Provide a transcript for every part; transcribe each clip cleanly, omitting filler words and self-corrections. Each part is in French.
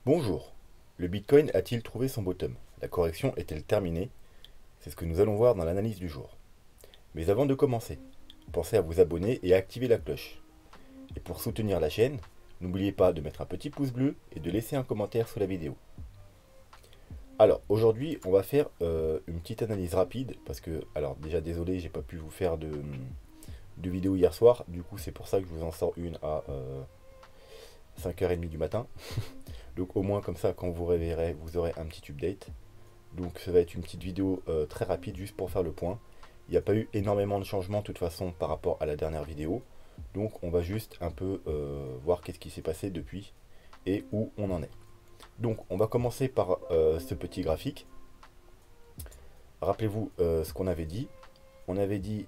Bonjour. Le Bitcoin a-t-il trouvé son bottom? La correction est-elle terminée? C'est ce que nous allons voir dans l'analyse du jour. Mais avant de commencer, pensez à vous abonner et à activer la cloche. Et pour soutenir la chaîne, n'oubliez pas de mettre un petit pouce bleu et de laisser un commentaire sous la vidéo. Alors, aujourd'hui, on va faire une petite analyse rapide parce que, alors déjà désolé, j'ai pas pu vous faire de vidéo hier soir. Du coup, c'est pour ça que je vous en sors une à 5h30 du matin. Donc au moins comme ça, quand vous réveillerez, vous aurez un petit update. Donc ça va être une petite vidéo très rapide juste pour faire le point. Il n'y a pas eu énormément de changements de toute façon par rapport à la dernière vidéo. Donc on va juste un peu voir qu'est-ce qui s'est passé depuis et où on en est. Donc on va commencer par ce petit graphique. Rappelez-vous ce qu'on avait dit. On avait dit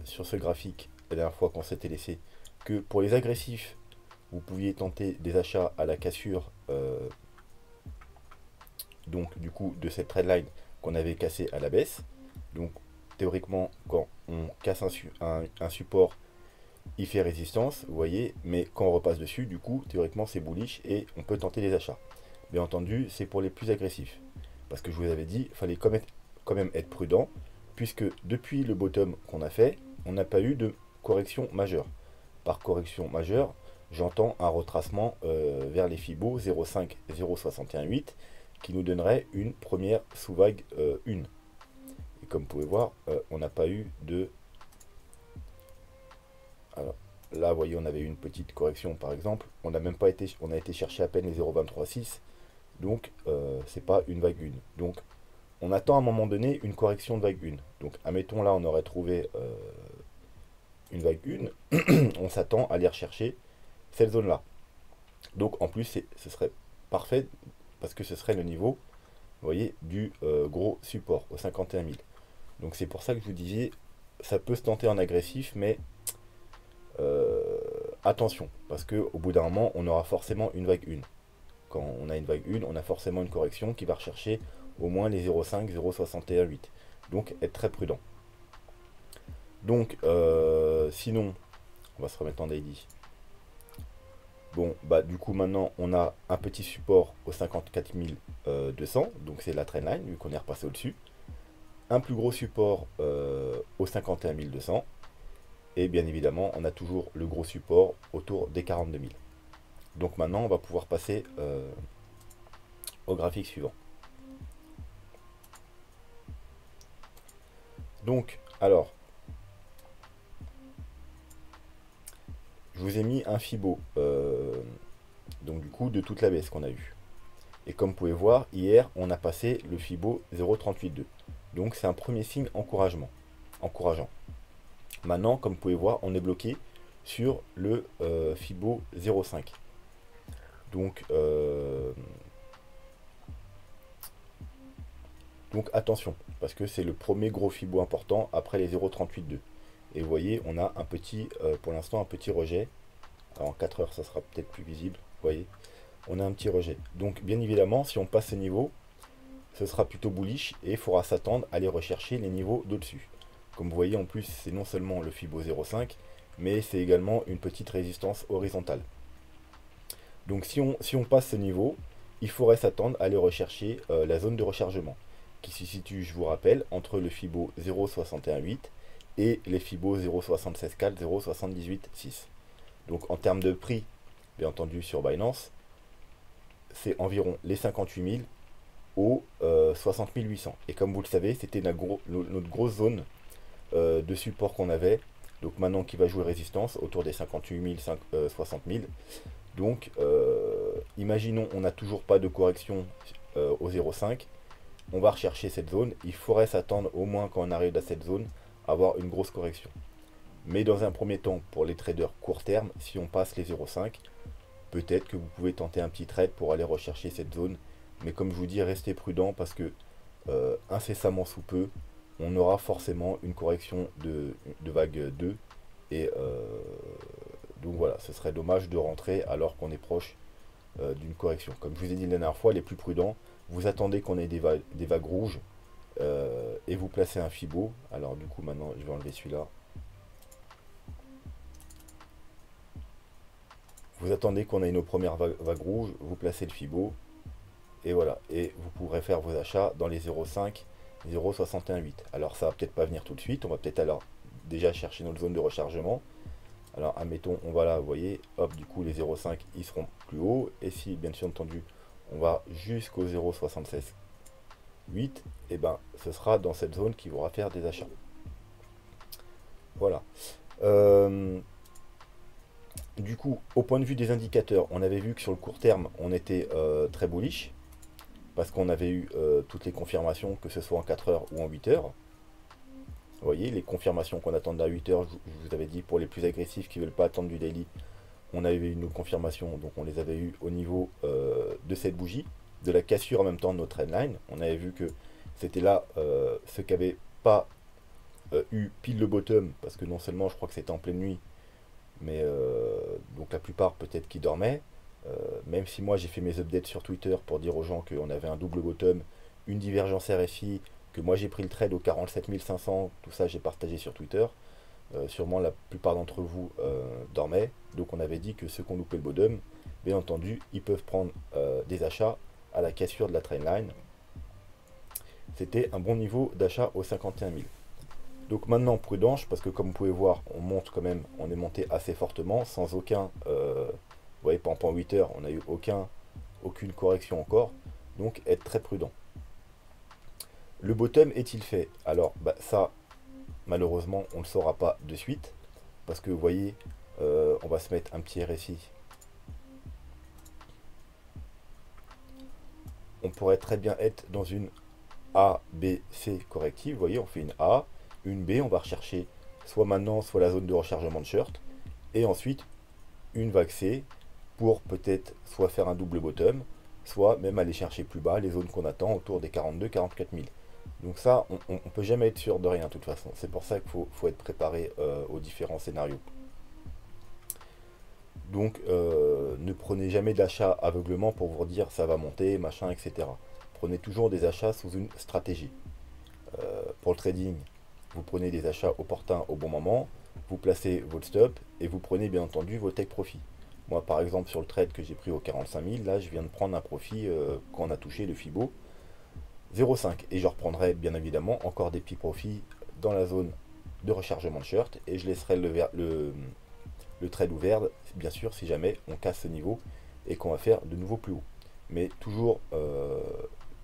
sur ce graphique la dernière fois qu'on s'était laissé que pour les agressifs, vous pouviez tenter des achats à la cassure donc du coup de cette trendline qu'on avait cassé à la baisse. Donc théoriquement quand on casse un support, il fait résistance, vous voyez, mais quand on repasse dessus, du coup théoriquement c'est bullish et on peut tenter des achats. Bien entendu, c'est pour les plus agressifs. Parce que je vous avais dit, il fallait quand même être prudent, puisque depuis le bottom qu'on a fait, on n'a pas eu de correction majeure. Par correction majeure, j'entends un retracement vers les Fibo 0,5, 0,618 qui nous donnerait une première sous-vague 1. Et comme vous pouvez voir, on n'a pas eu de... Alors là, vous voyez, on avait eu une petite correction par exemple. On n'a même pas été, on a été chercher à peine les 0,236. Donc, c'est pas une vague 1. Donc, on attend à un moment donné une correction de vague 1. Donc, admettons là, on aurait trouvé une vague 1. On s'attend à aller rechercher cette zone-là. Donc, en plus, ce serait parfait parce que ce serait le niveau, vous voyez, du gros support au 51 000. Donc, c'est pour ça que je vous disais, ça peut se tenter en agressif, mais attention, parce qu'au bout d'un moment, on aura forcément une vague 1. Quand on a une vague 1, on a forcément une correction qui va rechercher au moins les 0,5, 0,618. Donc être très prudent. Donc sinon, on va se remettre en daily. Bon, bah du coup maintenant on a un petit support au 54 200, donc c'est la trendline vu qu'on est repassé au-dessus. Un plus gros support au 51 200. Et bien évidemment, on a toujours le gros support autour des 42 000. Donc maintenant, on va pouvoir passer au graphique suivant. Donc, alors, je vous ai mis un Fibo, donc du coup, de toute la baisse qu'on a eu. Et comme vous pouvez voir, hier, on a passé le Fibo 0,382. Donc c'est un premier signe encourageant. Maintenant, comme vous pouvez voir, on est bloqué sur le Fibo 0,5. Donc attention, parce que c'est le premier gros Fibo important après les 0,382. Et vous voyez, on a un petit, pour l'instant, un petit rejet. Alors en 4 heures, ça sera peut-être plus visible. Vous voyez, on a un petit rejet. Donc bien évidemment, si on passe ce niveau, ce sera plutôt bullish et il faudra s'attendre à aller rechercher les niveaux d'au-dessus. Comme vous voyez, en plus, c'est non seulement le Fibo 0,5, mais c'est également une petite résistance horizontale. Donc si on passe ce niveau, il faudrait s'attendre à aller rechercher la zone de rechargement, qui se situe, je vous rappelle, entre le Fibo 0,618 et les Fibo 0,764, 0,786. Donc en termes de prix, bien entendu sur Binance, c'est environ les 58 000 aux 60 800. Et comme vous le savez, c'était notre grosse zone de support qu'on avait. Donc maintenant qui va jouer résistance autour des 58 000, 60 000. Donc imaginons on n'a toujours pas de correction au 0,5. On va rechercher cette zone. Il faudrait s'attendre au moins quand on arrive à cette zone à avoir une grosse correction. Mais dans un premier temps, pour les traders court terme, si on passe les 0,5, peut-être que vous pouvez tenter un petit trade pour aller rechercher cette zone. Mais comme je vous dis, restez prudent parce que incessamment sous peu, on aura forcément une correction de vague 2. Et donc voilà, ce serait dommage de rentrer alors qu'on est proche d'une correction. Comme je vous ai dit la dernière fois, les plus prudents, vous attendez qu'on ait des vagues rouges et vous placez un Fibo. Alors du coup maintenant je vais enlever celui-là. Vous attendez qu'on ait nos premières vagues rouges, vous placez le Fibo, et voilà. Et vous pourrez faire vos achats dans les 0,5, 0,618. Alors ça va peut-être pas venir tout de suite, on va peut-être alors déjà chercher notre zone de rechargement. Alors admettons, on va là, vous voyez, hop, du coup les 0,5 ils seront plus hauts. Et si bien sûr entendu, on va jusqu'au 0,76,8, et ben ce sera dans cette zone qu'il faudra faire des achats. Voilà. Du coup, au point de vue des indicateurs, on avait vu que sur le court terme, on était très bullish, parce qu'on avait eu toutes les confirmations, que ce soit en 4 heures ou en 8 heures. Vous voyez, les confirmations qu'on attendait à 8 heures, je vous avais dit, pour les plus agressifs qui ne veulent pas attendre du daily, on avait eu nos confirmations, donc on les avait eu au niveau de cette bougie, de la cassure en même temps de notre trendline. On avait vu que c'était là ce qui n'avait pas eu pile le bottom, parce que non seulement je crois que c'était en pleine nuit, mais donc la plupart peut-être qui dormaient. Même si moi j'ai fait mes updates sur Twitter pour dire aux gens qu'on avait un double bottom, une divergence RSI, que moi j'ai pris le trade au 47 500, tout ça j'ai partagé sur Twitter. Sûrement la plupart d'entre vous dormaient, donc on avait dit que ceux qui ont loupé le bottom, bien entendu, ils peuvent prendre des achats à la cassure de la trendline. C'était un bon niveau d'achat aux 51 000. Donc maintenant prudence, parce que comme vous pouvez voir, on monte quand même, on est monté assez fortement, sans aucun, vous voyez, pendant 8 heures, on n'a eu aucune correction encore, donc être très prudent. Le bottom est-il fait? Alors bah, ça, malheureusement, on ne le saura pas de suite, parce que vous voyez, on va se mettre un petit RSI. On pourrait très bien être dans une A, B, C corrective, vous voyez, on fait une A, une B, on va rechercher soit maintenant, soit la zone de rechargement de short, et ensuite une vague C, pour peut-être soit faire un double bottom, soit même aller chercher plus bas les zones qu'on attend autour des 42-44 000. Donc ça, on ne peut jamais être sûr de rien de toute façon. C'est pour ça qu'il faut être préparé aux différents scénarios. Donc ne prenez jamais d'achat aveuglement pour vous dire ça va monter, machin, etc. Prenez toujours des achats sous une stratégie. Pour le trading, vous prenez des achats opportuns au bon moment, vous placez votre stop et vous prenez bien entendu vos take profit. Moi par exemple sur le trade que j'ai pris au 45 000, là je viens de prendre un profit quand on a touché le Fibo 0,5 et je reprendrai bien évidemment encore des petits profits dans la zone de rechargement de short et je laisserai le trade ouvert bien sûr si jamais on casse ce niveau et qu'on va faire de nouveau plus haut. Mais toujours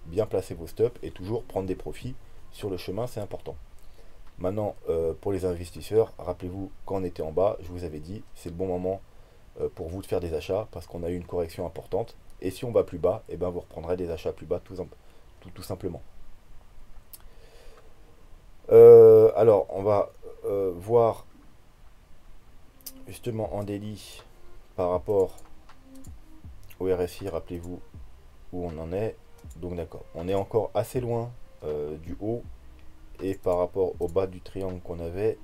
bien placer vos stops et toujours prendre des profits sur le chemin, c'est important. Maintenant, pour les investisseurs, rappelez-vous, quand on était en bas, je vous avais dit, c'est le bon moment pour vous de faire des achats parce qu'on a eu une correction importante. Et si on va plus bas, eh ben, vous reprendrez des achats plus bas tout simplement. Alors, on va voir justement en daily par rapport au RSI, rappelez-vous où on en est. Donc d'accord, on est encore assez loin du haut et par rapport au bas du triangle qu'on avait.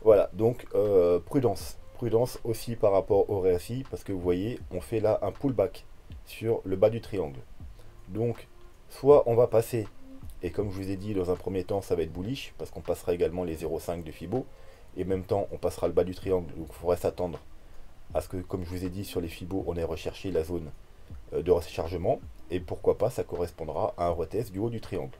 Voilà, donc prudence. Prudence aussi par rapport au RSI parce que vous voyez, on fait là un pullback sur le bas du triangle. Donc, soit on va passer, et comme je vous ai dit, dans un premier temps, ça va être bullish parce qu'on passera également les 0,5 de Fibo et en même temps, on passera le bas du triangle. Donc, il faudrait s'attendre à ce que, comme je vous ai dit, sur les Fibo, on ait recherché la zone de rechargement et pourquoi pas, ça correspondra à un retest du haut du triangle.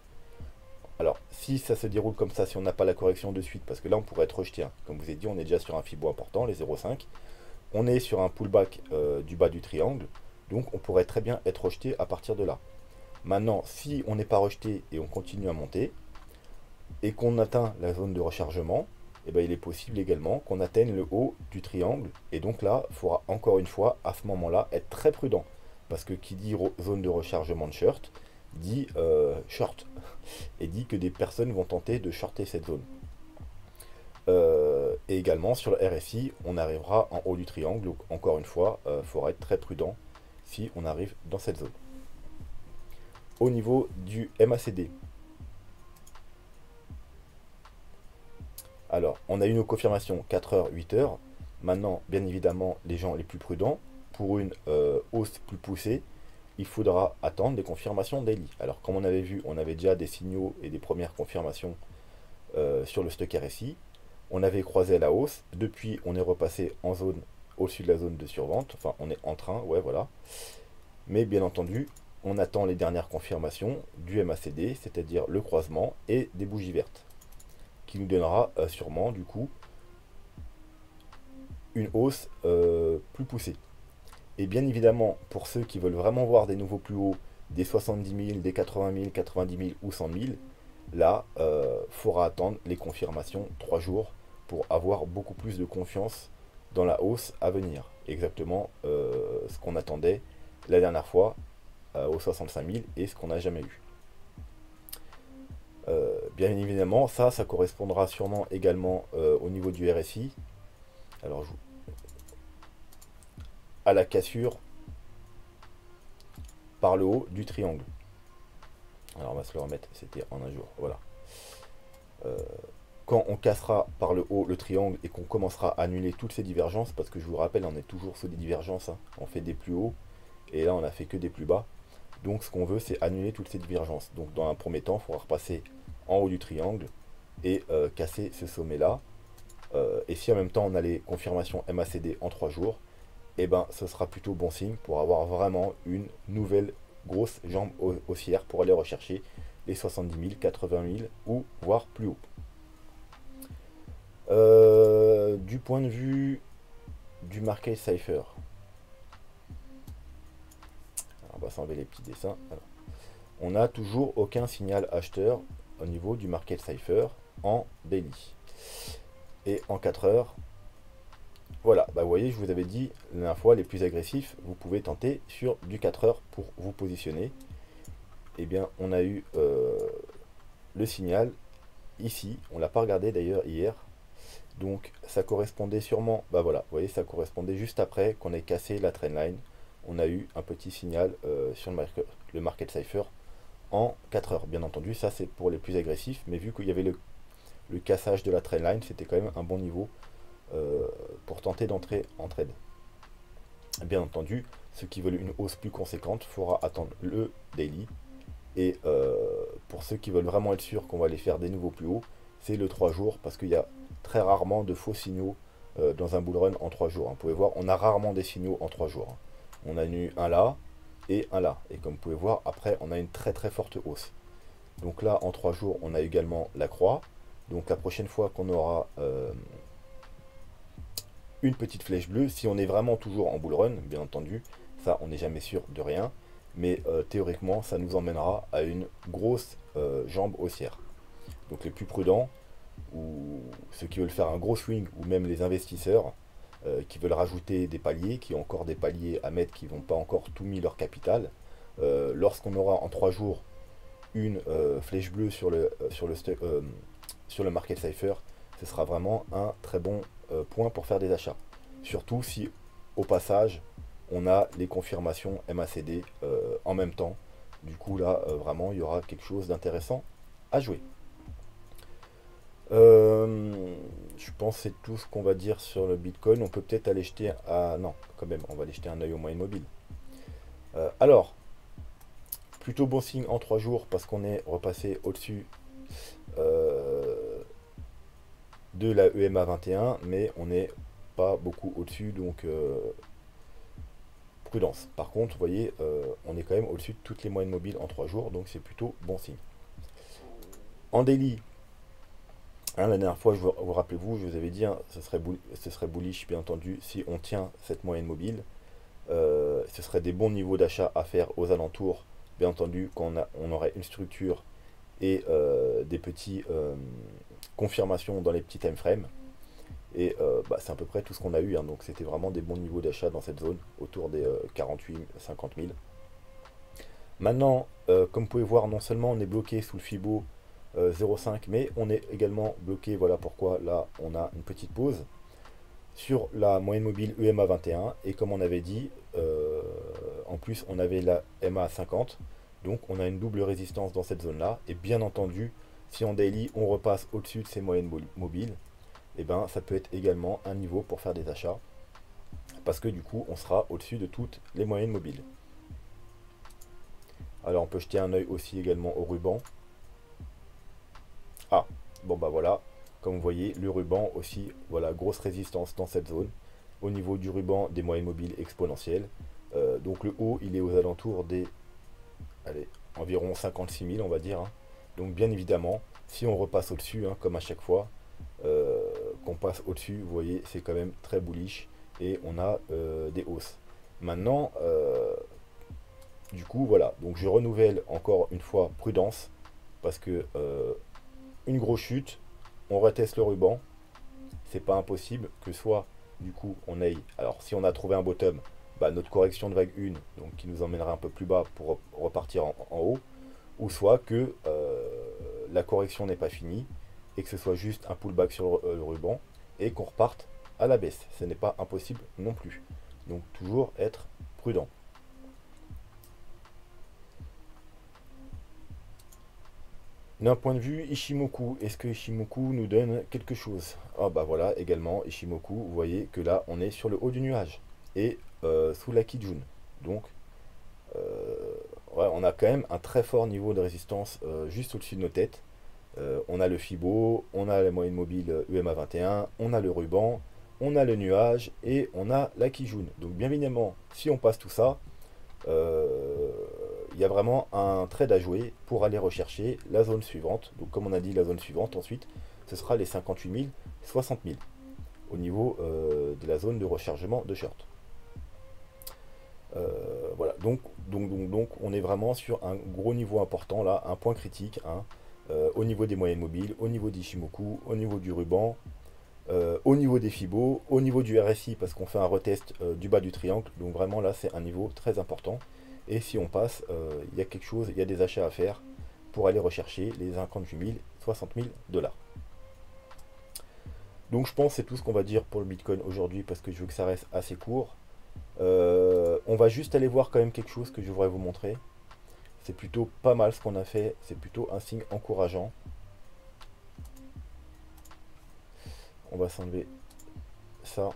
Alors, si ça se déroule comme ça, si on n'a pas la correction de suite, parce que là, on pourrait être rejeté. Hein. Comme je vous ai dit, on est déjà sur un Fibo important, les 0,5. On est sur un pullback du bas du triangle. Donc, on pourrait très bien être rejeté à partir de là. Maintenant, si on n'est pas rejeté et on continue à monter, et qu'on atteint la zone de rechargement, eh ben, il est possible également qu'on atteigne le haut du triangle. Et donc là, il faudra encore une fois, à ce moment-là, être très prudent. Parce que qui dit zone de rechargement de short, dit short et dit que des personnes vont tenter de shorter cette zone. Et également sur le RSI, on arrivera en haut du triangle. Donc encore une fois, il faudra être très prudent si on arrive dans cette zone. Au niveau du MACD, alors on a eu nos confirmations 4h, 8h. Maintenant, bien évidemment, les gens les plus prudents, pour une hausse plus poussée, il faudra attendre des confirmations daily. Alors comme on avait vu, on avait déjà des signaux et des premières confirmations sur le stock RSI. on avait croisé à la hausse. Depuis, on est repassé en zone au-dessus de la zone de survente. Enfin, on est en train, ouais, voilà. Mais bien entendu, on attend les dernières confirmations du MACD, c'est-à-dire le croisement et des bougies vertes, qui nous donnera sûrement, du coup, une hausse plus poussée. Et bien évidemment, pour ceux qui veulent vraiment voir des nouveaux plus hauts, des 70 000, des 80 000, 90 000 ou 100 000, là, faudra attendre les confirmations 3 jours pour avoir beaucoup plus de confiance dans la hausse à venir. Exactement ce qu'on attendait la dernière fois aux 65 000 et ce qu'on n'a jamais eu. Bien évidemment, ça correspondra sûrement également au niveau du RSI. Alors, à la cassure par le haut du triangle. Alors on va se le remettre, c'était en un jour, voilà. Quand on cassera par le haut le triangle et qu'on commencera à annuler toutes ces divergences, parce que je vous rappelle, on est toujours sous des divergences, hein. On fait des plus hauts, et là on a fait que des plus bas. Donc ce qu'on veut, c'est annuler toutes ces divergences. Donc dans un premier temps, il faudra repasser en haut du triangle et casser ce sommet-là. Et si en même temps on a les confirmations MACD en 3 jours, et ben ce sera plutôt bon signe pour avoir vraiment une nouvelle grosse jambe haussière pour aller rechercher les 70 000, 80 000 ou voire plus haut. Du point de vue du market cipher, on va s'enlever les petits dessins. Alors, on n'a toujours aucun signal acheteur au niveau du market cipher en daily. Et en 4 heures, voilà, bah vous voyez, je vous avais dit la dernière fois, les plus agressifs, vous pouvez tenter sur du 4 heures pour vous positionner. Eh bien, on a eu le signal ici, on l'a pas regardé d'ailleurs hier, donc ça correspondait sûrement, bah voilà, vous voyez, ça correspondait juste après qu'on ait cassé la trendline, on a eu un petit signal sur le market cipher en 4 heures. Bien entendu, ça c'est pour les plus agressifs, mais vu qu'il y avait le cassage de la trendline, c'était quand même un bon niveau pour tenter d'entrer en trade. Bien entendu, ceux qui veulent une hausse plus conséquente, faudra attendre le daily. Et pour ceux qui veulent vraiment être sûrs qu'on va aller faire des nouveaux plus hauts, c'est le 3 jours, parce qu'il y a très rarement de faux signaux dans un bull run en 3 jours. Vous pouvez voir, on a rarement des signaux en 3 jours. On a eu un là et un là. Et comme vous pouvez voir, après, on a une très très forte hausse. Donc là, en 3 jours, on a également la croix. Donc la prochaine fois qu'on aura une petite flèche bleue, si on est vraiment toujours en bull run, bien entendu, ça on n'est jamais sûr de rien, mais théoriquement ça nous emmènera à une grosse jambe haussière. Donc les plus prudents, ou ceux qui veulent faire un gros swing, ou même les investisseurs qui veulent rajouter des paliers, qui ont encore des paliers à mettre, qui n'ont pas encore tout mis leur capital, lorsqu'on aura en 3 jours une flèche bleue sur le market cipher, ce sera vraiment un très bon point pour faire des achats. Surtout si au passage on a les confirmations MACD en même temps. Du coup là vraiment il y aura quelque chose d'intéressant à jouer. Je pense que c'est tout ce qu'on va dire sur le Bitcoin. On peut peut-être aller jeter non, quand même, on va aller jeter un œil au moyen mobile. Alors, plutôt bon signe en 3 jours parce qu'on est repassé au-dessus de la EMA 21, mais on n'est pas beaucoup au-dessus, donc prudence. Par contre, vous voyez, on est quand même au-dessus de toutes les moyennes mobiles en 3 jours, donc c'est plutôt bon signe. En daily, hein, la dernière fois, vous rappelez-vous, je vous avais dit, hein, ce serait bullish, bien entendu, si on tient cette moyenne mobile. Ce serait des bons niveaux d'achat à faire aux alentours, bien entendu, quand on aurait une structure et des petits confirmations dans les petits time frames. Et c'est à peu près tout ce qu'on a eu, hein. Donc c'était vraiment des bons niveaux d'achat dans cette zone, autour des 48-50 000. Maintenant, comme vous pouvez voir, non seulement on est bloqué sous le Fibo 0,5, mais on est également bloqué, voilà pourquoi là on a une petite pause sur la moyenne mobile EMA 21. Et comme on avait dit, en plus on avait la MA 50, donc on a une double résistance dans cette zone là. Et bien entendu, si en daily on repasse au-dessus de ces moyennes mobiles, et ben ça peut être également un niveau pour faire des achats, parce que du coup on sera au-dessus de toutes les moyennes mobiles. Alors on peut jeter un œil aussi également au ruban. Ah, bon bah voilà, Comme vous voyez, le ruban aussi, voilà, grosse résistance dans cette zone. Au niveau du ruban, des moyennes mobiles exponentielles. Donc le haut, il est aux alentours des, allez, environ 56 000, on va dire, hein. Donc bien évidemment, si on repasse au-dessus, hein, comme à chaque fois, qu'on passe au-dessus, vous voyez, c'est quand même très bullish et on a des hausses. Maintenant, du coup, voilà, donc je renouvelle encore une fois prudence parce que une grosse chute, on reteste le ruban, c'est pas impossible que soit du coup on aille, alors si on a trouvé un bottom, bah, notre correction de vague 1, donc qui nous emmènera un peu plus bas pour repartir en haut, ou soit que la correction n'est pas finie et que ce soit juste un pullback sur le ruban et qu'on reparte à la baisse. Ce n'est pas impossible non plus. Donc toujours être prudent. D'un point de vue Ishimoku, est-ce que Ishimoku nous donne quelque chose? Ah bah voilà, également Ishimoku, vous voyez que là on est sur le haut du nuage et sous la Kijun. Donc ouais, on a quand même un très fort niveau de résistance juste au-dessus de nos têtes. On a le Fibo, on a la moyenne mobile UMA 21, on a le ruban, on a le nuage et on a la Kijun. Donc bien évidemment, si on passe tout ça, il y a vraiment un trade à jouer pour aller rechercher la zone suivante. Donc comme on a dit, la zone suivante ensuite, ce sera les 58 000, 60 000 au niveau de la zone de rechargement de short. Voilà, donc on est vraiment sur un gros niveau important là, un point critique, hein, au niveau des moyennes mobiles, au niveau d'Ishimoku, au niveau du ruban, au niveau des Fibo, au niveau du RSI parce qu'on fait un retest du bas du triangle, donc vraiment là c'est un niveau très important. Et si on passe, il y a quelque chose, il y a des achats à faire pour aller rechercher les 58 000, 60 000 dollars. Donc je pense que c'est tout ce qu'on va dire pour le Bitcoin aujourd'hui parce que je veux que ça reste assez court. On va juste aller voir quand même quelque chose que je voudrais vous montrer. C'est plutôt pas mal ce qu'on a fait, c'est plutôt un signe encourageant. On va s'enlever ça.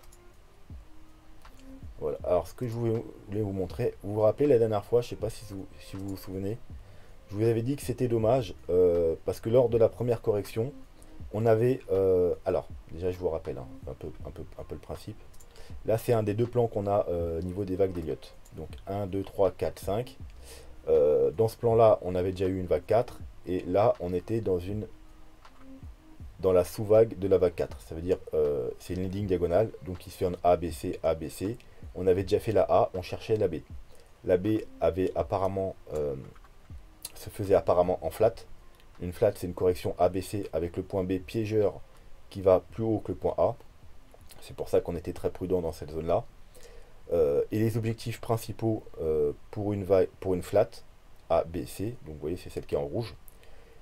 Voilà, alors ce que je voulais vous montrer, vous vous rappelez la dernière fois, je ne sais pas si vous vous souvenez, je vous avais dit que c'était dommage parce que lors de la première correction, on avait, alors déjà je vous rappelle hein, un peu le principe. Là c'est un des deux plans qu'on a au niveau des vagues d'Elliott. Donc 1, 2, 3, 4, 5. Dans ce plan là, on avait déjà eu une vague 4 et là on était dans la sous-vague de la vague 4. Ça veut dire c'est une leading diagonale, donc il se fait en A, B, C, A, B, C. On avait déjà fait la A, on cherchait la B. La B avait apparemment se faisait apparemment en flat. Une flat, c'est une correction ABC avec le point B piégeur qui va plus haut que le point A. C'est pour ça qu'on était très prudent dans cette zone-là. Et les objectifs principaux pour une flat ABC, donc vous voyez c'est celle qui est en rouge,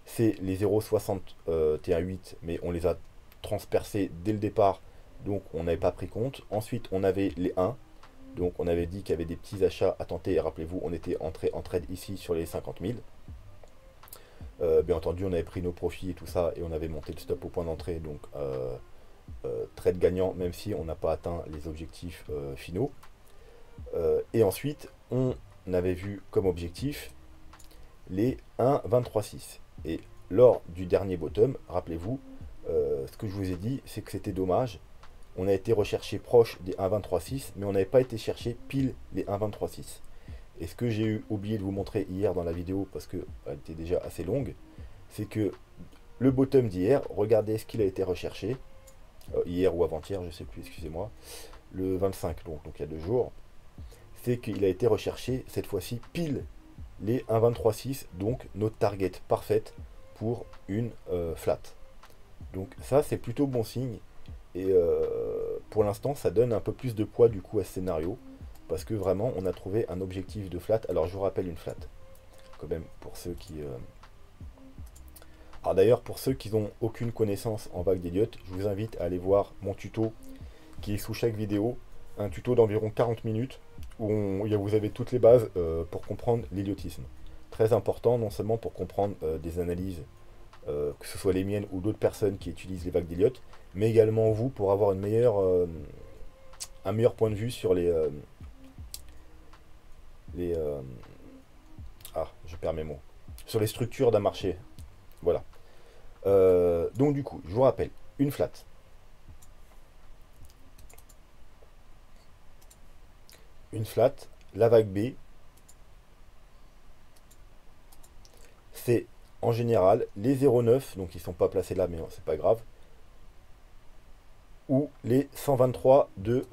c'est les 0,618, mais on les a transpercés dès le départ, donc on n'avait pas pris compte. Ensuite on avait les 1, donc on avait dit qu'il y avait des petits achats à tenter, et rappelez-vous, on était entré en trade ici sur les 50 000. Bien entendu, on avait pris nos profits et tout ça, et on avait monté le stop au point d'entrée, donc trade gagnant, même si on n'a pas atteint les objectifs finaux. Et ensuite, on avait vu comme objectif les 1,23,6. Et lors du dernier bottom, rappelez-vous, ce que je vous ai dit, c'est que c'était dommage. On a été recherché proche des 1,23,6, mais on n'avait pas été cherché pile les 1,23,6. Et ce que j'ai oublié de vous montrer hier dans la vidéo, parce qu'elle était déjà assez longue, c'est que le bottom d'hier, regardez ce qu'il a été recherché, hier ou avant-hier, je ne sais plus, excusez-moi, le 25, donc il y a 2 jours, c'est qu'il a été recherché cette fois-ci pile les 1,23,6, donc notre target parfaite pour une flat. Donc ça c'est plutôt bon signe, et pour l'instant ça donne un peu plus de poids du coup à ce scénario, parce que vraiment on a trouvé un objectif de flat. Alors je vous rappelle une flat quand même pour ceux qui alors d'ailleurs pour ceux qui n'ont aucune connaissance en vague d'Elliott, je vous invite à aller voir mon tuto qui est sous chaque vidéo, un tuto d'environ 40 minutes où vous avez toutes les bases pour comprendre l'Elliotisme. Très important, non seulement pour comprendre des analyses que ce soit les miennes ou d'autres personnes qui utilisent les vagues d'Elliott, mais également vous pour avoir un meilleur point de vue sur je perds mes mots, sur les structures d'un marché. Voilà. Donc du coup, je vous rappelle, une flat. Une flat, la vague B, c'est en général les 0,9, donc ils ne sont pas placés là, mais c'est pas grave, ou les 123 de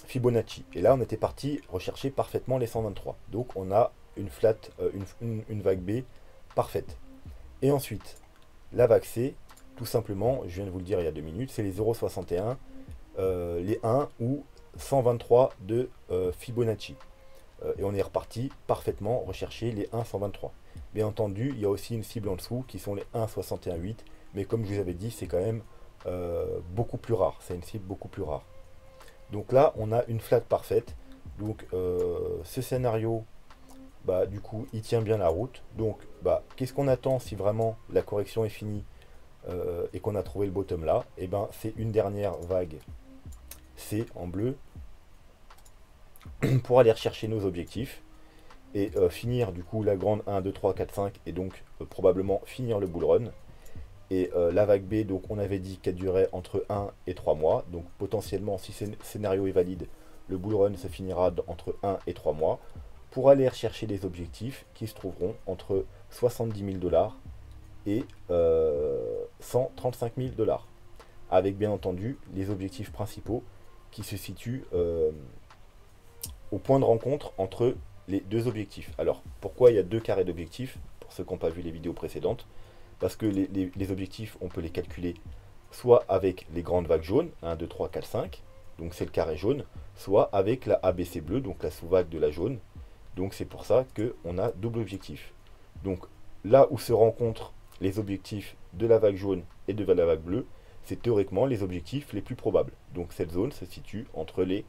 Fibonacci. Et là, on était parti rechercher parfaitement les 123. Donc, on a une flat, une vague B parfaite. Et ensuite, la vague C, tout simplement, je viens de vous le dire il y a 2 minutes, c'est les 0,61, les 1 ou 123 de Fibonacci. Et on est reparti parfaitement rechercher les 1,123. Bien entendu, il y a aussi une cible en dessous qui sont les 1,618, mais comme je vous avais dit, c'est quand même beaucoup plus rare. C'est une cible beaucoup plus rare. Donc là, on a une flat parfaite. Donc ce scénario, bah, du coup, il tient bien la route. Donc, bah, qu'est-ce qu'on attend si vraiment la correction est finie et qu'on a trouvé le bottom là? Et ben, c'est une dernière vague C en bleu pour aller rechercher nos objectifs et finir du coup la grande 1, 2, 3, 4, 5 et donc probablement finir le bull run. Et la vague B, donc on avait dit qu'elle durait entre 1 et 3 mois. Donc potentiellement, si ce scénario est valide, le bull run se finira entre 1 et 3 mois pour aller rechercher des objectifs qui se trouveront entre 70 000 $ et 135 000 $. Avec bien entendu les objectifs principaux qui se situent au point de rencontre entre les deux objectifs. Alors pourquoi il y a deux carrés d'objectifs? Pour ceux qui n'ont pas vu les vidéos précédentes, parce que les objectifs, on peut les calculer soit avec les grandes vagues jaunes, 1, 2, 3, 4, 5, donc c'est le carré jaune, soit avec la ABC bleue, donc la sous-vague de la jaune. Donc c'est pour ça qu'on a double objectif. Donc là où se rencontrent les objectifs de la vague jaune et de la vague bleue, c'est théoriquement les objectifs les plus probables. Donc cette zone se situe entre les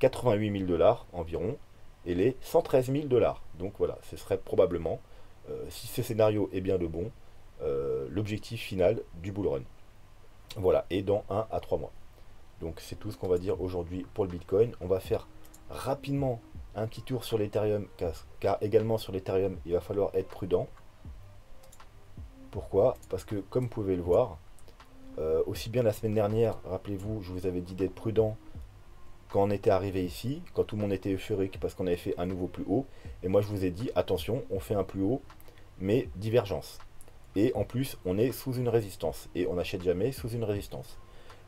88 000 $ environ et les 113 000 $. Donc voilà, ce serait probablement, si ce scénario est bien le bon, l'objectif final du bull run. Voilà, et dans 1 à 3 mois. Donc c'est tout ce qu'on va dire aujourd'hui pour le Bitcoin. On va faire rapidement un petit tour sur l'Ethereum, car également sur l'Ethereum, il va falloir être prudent. Pourquoi? Parce que comme vous pouvez le voir, aussi bien la semaine dernière, rappelez-vous, je vous avais dit d'être prudent quand on était arrivé ici, quand tout le monde était euphorique parce qu'on avait fait un nouveau plus haut. Et moi je vous ai dit, attention, on fait un plus haut, mais divergence. Et en plus, on est sous une résistance. Et on n'achète jamais sous une résistance.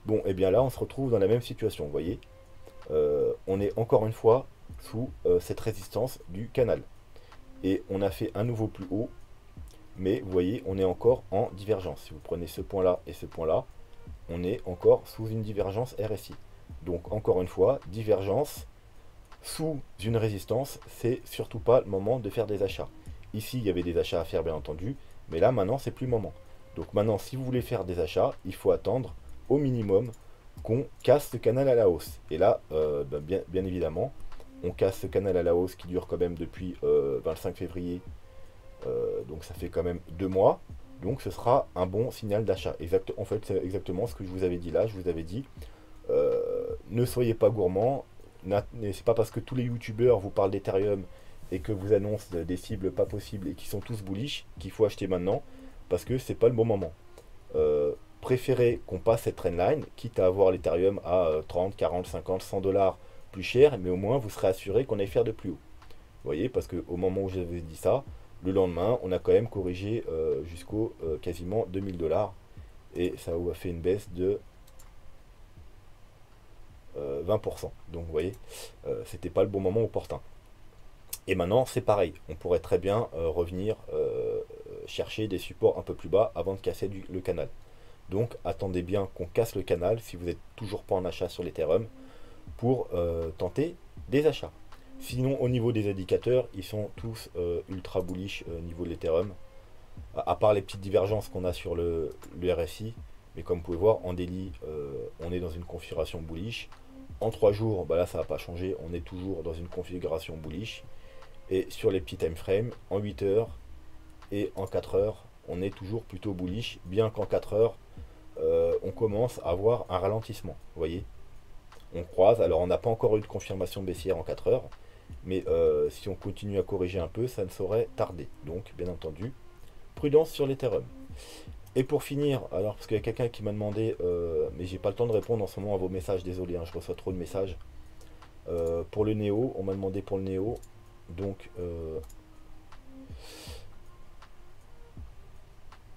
Bon, et bien là, on se retrouve dans la même situation, vous voyez. On est encore une fois sous cette résistance du canal. Et on a fait un nouveau plus haut. Mais vous voyez, on est encore en divergence. Si vous prenez ce point-là et ce point-là, on est encore sous une divergence RSI. Donc encore une fois, divergence sous une résistance, c'est surtout pas le moment de faire des achats. Ici, il y avait des achats à faire, bien entendu. Mais là, maintenant, c'est plus le moment. Donc maintenant, si vous voulez faire des achats, il faut attendre au minimum qu'on casse ce canal à la hausse. Et là, bien évidemment, on casse ce canal à la hausse qui dure quand même depuis 25 février. Donc ça fait quand même 2 mois. Donc ce sera un bon signal d'achat. En fait, c'est exactement ce que je vous avais dit là. Je vous avais dit, ne soyez pas gourmand. C'est pas parce que tous les youtubeurs vous parlent d'Ethereum et que vous annoncent des cibles pas possibles et qui sont tous bullish qu'il faut acheter maintenant, parce que c'est pas le bon moment. Préférez qu'on passe cette trendline, quitte à avoir l'Ethereum à 30, 40, 50, 100 $ plus cher, mais au moins vous serez assuré qu'on aille faire de plus haut. Vous voyez, parce qu'au moment où j'avais dit ça, le lendemain, on a quand même corrigé jusqu'au quasiment 2000 $, et ça a fait une baisse de 20%. Donc vous voyez, c'était pas le bon moment opportun. Et maintenant, c'est pareil. On pourrait très bien revenir chercher des supports un peu plus bas avant de casser le canal. Donc, attendez bien qu'on casse le canal si vous n'êtes toujours pas en achat sur l'Ethereum pour tenter des achats. Sinon, au niveau des indicateurs, ils sont tous ultra bullish au niveau de l'Ethereum. À part les petites divergences qu'on a sur le RSI. Mais comme vous pouvez voir, en daily, on est dans une configuration bullish. En 3 jours, bah là, ça n'a pas changé. On est toujours dans une configuration bullish. Et sur les petits time frames, en 8 heures et en 4 heures, on est toujours plutôt bullish, bien qu'en 4 heures, on commence à avoir un ralentissement. Vous voyez, on croise. Alors, on n'a pas encore eu de confirmation baissière en 4 heures, mais si on continue à corriger un peu, ça ne saurait tarder. Donc, bien entendu, prudence sur l'Ethereum. Et pour finir, alors parce qu'il y a quelqu'un qui m'a demandé, mais j'ai pas le temps de répondre en ce moment à vos messages, désolé, hein, je reçois trop de messages. Pour le Néo, on m'a demandé pour le Néo, donc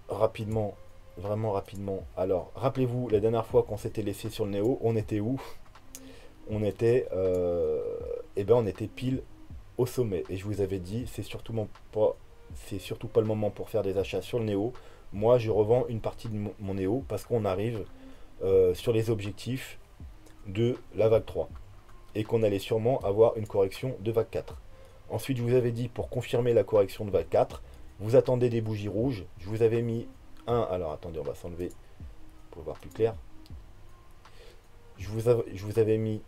rapidement, vraiment rapidement. Alors, rappelez-vous, la dernière fois qu'on s'était laissé sur le Néo, on était où? On était, eh ben, on était pile au sommet. Et je vous avais dit, c'est surtout pas le moment pour faire des achats sur le Néo. Moi, je revends une partie de mon Néo parce qu'on arrive sur les objectifs de la vague 3 et qu'on allait sûrement avoir une correction de vague 4. Ensuite, je vous avais dit, pour confirmer la correction de vague 4, vous attendez des bougies rouges. Je vous avais mis un. Alors, attendez, on va s'enlever pour voir plus clair. Je vous avais mis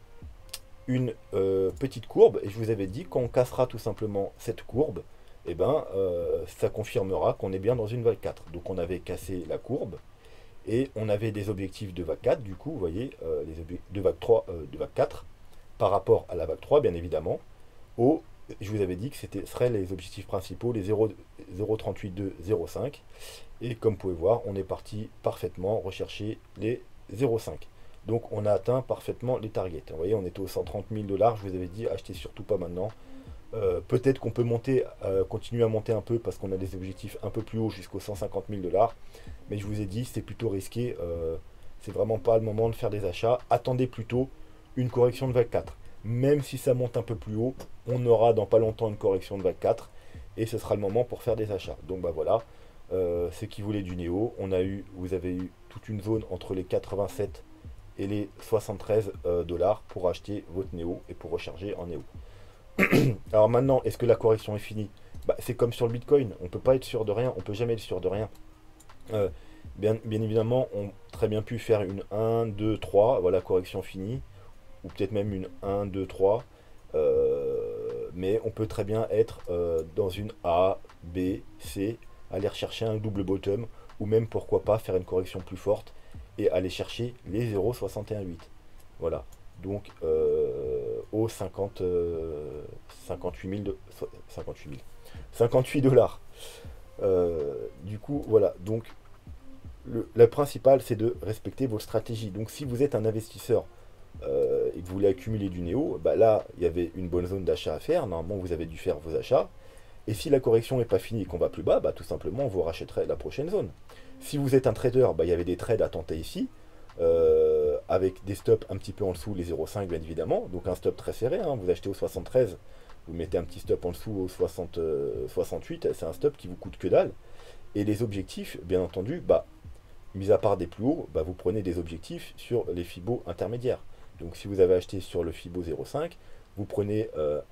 une petite courbe et je vous avais dit quand on cassera tout simplement cette courbe, et ben, ça confirmera qu'on est bien dans une vague 4. Donc, on avait cassé la courbe et on avait des objectifs de vague 4, du coup, vous voyez, de vague 3, de vague 4, par rapport à la vague 3, bien évidemment, je vous avais dit que c'était seraient les objectifs principaux, les 0,382, 0,5. Et comme vous pouvez voir, on est parti parfaitement rechercher les 0,5. Donc on a atteint parfaitement les targets. Vous voyez, on était aux 130 000 $. Je vous avais dit, achetez surtout pas maintenant. Peut-être qu'on peut monter, continuer à monter un peu parce qu'on a des objectifs un peu plus hauts jusqu'aux 150 000 $. Mais je vous ai dit, c'est plutôt risqué. C'est vraiment pas le moment de faire des achats. Attendez plutôt une correction de vague 4. Même si ça monte un peu plus haut, on aura dans pas longtemps une correction de vague 4 et ce sera le moment pour faire des achats. Donc bah voilà, ceux qui voulaient du Néo, vous avez eu toute une zone entre les 87 et les 73 $ pour acheter votre Néo et pour recharger en Néo. Alors maintenant, est-ce que la correction est finie? Bah, c'est comme sur le Bitcoin, on peut pas être sûr de rien, on peut jamais être sûr de rien. Bien évidemment, on très bien pu faire une 1, 2, 3, voilà, correction finie, ou peut-être même une 1, 2, 3, mais on peut très bien être dans une A, B, C, aller rechercher un double bottom, ou même pourquoi pas faire une correction plus forte et aller chercher les 0,618. Voilà, donc au 58 000, 58 $. Du coup, voilà, donc le principal c'est de respecter vos stratégies. Donc si vous êtes un investisseur et que vous voulez accumuler du Néo, bah là il y avait une bonne zone d'achat à faire, normalement vous avez dû faire vos achats. Et si la correction n'est pas finie et qu'on va plus bas, bah tout simplement vous rachèterez la prochaine zone. Si vous êtes un trader, bah il y avait des trades à tenter ici, avec des stops un petit peu en dessous les 0,5 bien évidemment, donc un stop très serré, hein. Vous achetez au 73, vous mettez un petit stop en dessous au 68, c'est un stop qui vous coûte que dalle. Et les objectifs, bien entendu, bah mis à part des plus hauts, bah, vous prenez des objectifs sur les Fibo intermédiaires. Donc si vous avez acheté sur le Fibo 0,5, vous prenez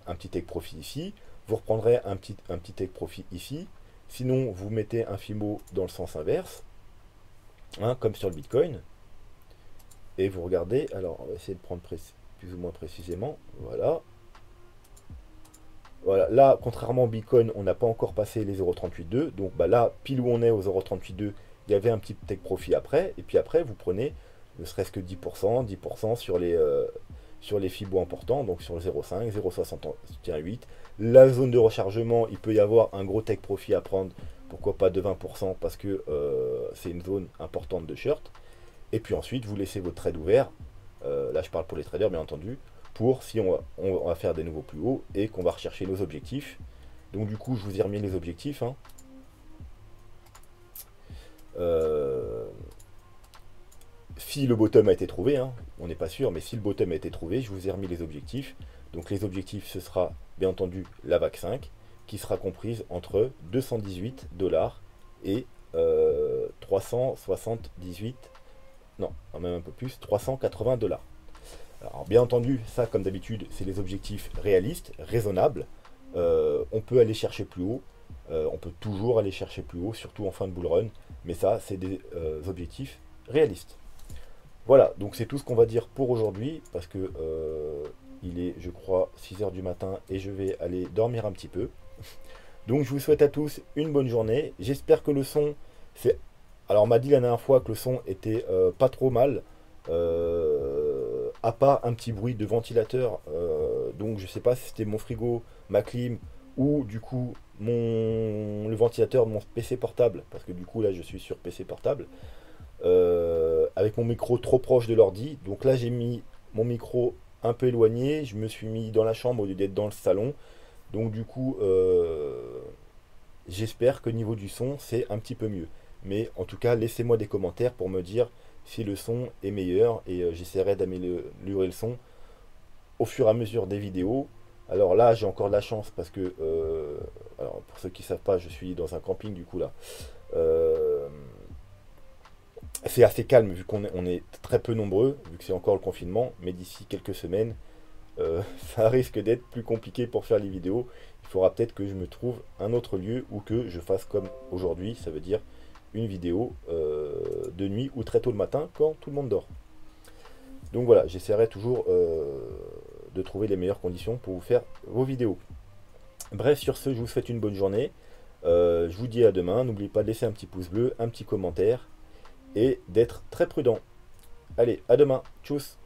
un petit take profit ici, vous reprendrez un petit take profit ici, sinon vous mettez un Fibo dans le sens inverse, hein, comme sur le Bitcoin, et vous regardez, alors on va essayer de prendre plus ou moins précisément, voilà. Voilà, là, contrairement au Bitcoin, on n'a pas encore passé les 0,382, donc bah, là, pile où on est aux 0,382, il y avait un petit take profit après, et puis après, vous prenez ne serait-ce que 10%, 10% sur les Fibo importants, donc sur le 0,5, 0,618. La zone de rechargement, il peut y avoir un gros take profit à prendre, pourquoi pas de 20%, parce que c'est une zone importante de short. Et puis ensuite, vous laissez votre trade ouvert, là je parle pour les traders bien entendu, pour si on va faire des nouveaux plus hauts et qu'on va rechercher nos objectifs. Donc du coup, je vous ai remis les objectifs, hein. Si le bottom a été trouvé, hein, on n'est pas sûr, mais si le bottom a été trouvé, je vous ai remis les objectifs. Donc les objectifs, ce sera bien entendu la vague 5, qui sera comprise entre 218 $ et 378, non, même un peu plus, 380 $. Alors bien entendu, ça comme d'habitude, c'est les objectifs réalistes, raisonnables. On peut aller chercher plus haut, on peut toujours aller chercher plus haut, surtout en fin de bull run, mais ça, c'est des objectifs réalistes. Voilà, donc c'est tout ce qu'on va dire pour aujourd'hui, parce que il est, je crois, 6 heures du matin, et je vais aller dormir un petit peu. Donc je vous souhaite à tous une bonne journée. J'espère que le son, c'est... Alors on m'a dit la dernière fois que le son était pas trop mal, à part un petit bruit de ventilateur, donc je sais pas si c'était mon frigo, ma clim, ou du coup le ventilateur de mon PC portable, parce que du coup là je suis sur PC portable, avec mon micro trop proche de l'ordi. Donc là j'ai mis mon micro un peu éloigné, je me suis mis dans la chambre au lieu d'être dans le salon. Donc du coup, j'espère que niveau du son, c'est un petit peu mieux. Mais en tout cas, laissez-moi des commentaires pour me dire si le son est meilleur et j'essaierai d'améliorer le son au fur et à mesure des vidéos. Alors là, j'ai encore de la chance parce que, alors pour ceux qui ne savent pas, je suis dans un camping du coup là. Euh, c'est assez calme vu on est très peu nombreux, vu que c'est encore le confinement, mais d'ici quelques semaines, ça risque d'être plus compliqué pour faire les vidéos. Il faudra peut-être que je me trouve un autre lieu ou que je fasse comme aujourd'hui, ça veut dire une vidéo de nuit ou très tôt le matin quand tout le monde dort. Donc voilà, j'essaierai toujours de trouver les meilleures conditions pour vous faire vos vidéos. Bref, sur ce, je vous souhaite une bonne journée. Je vous dis à demain. N'oubliez pas de laisser un petit pouce bleu, un petit commentaire et d'être très prudent. Allez, à demain. Tchuss.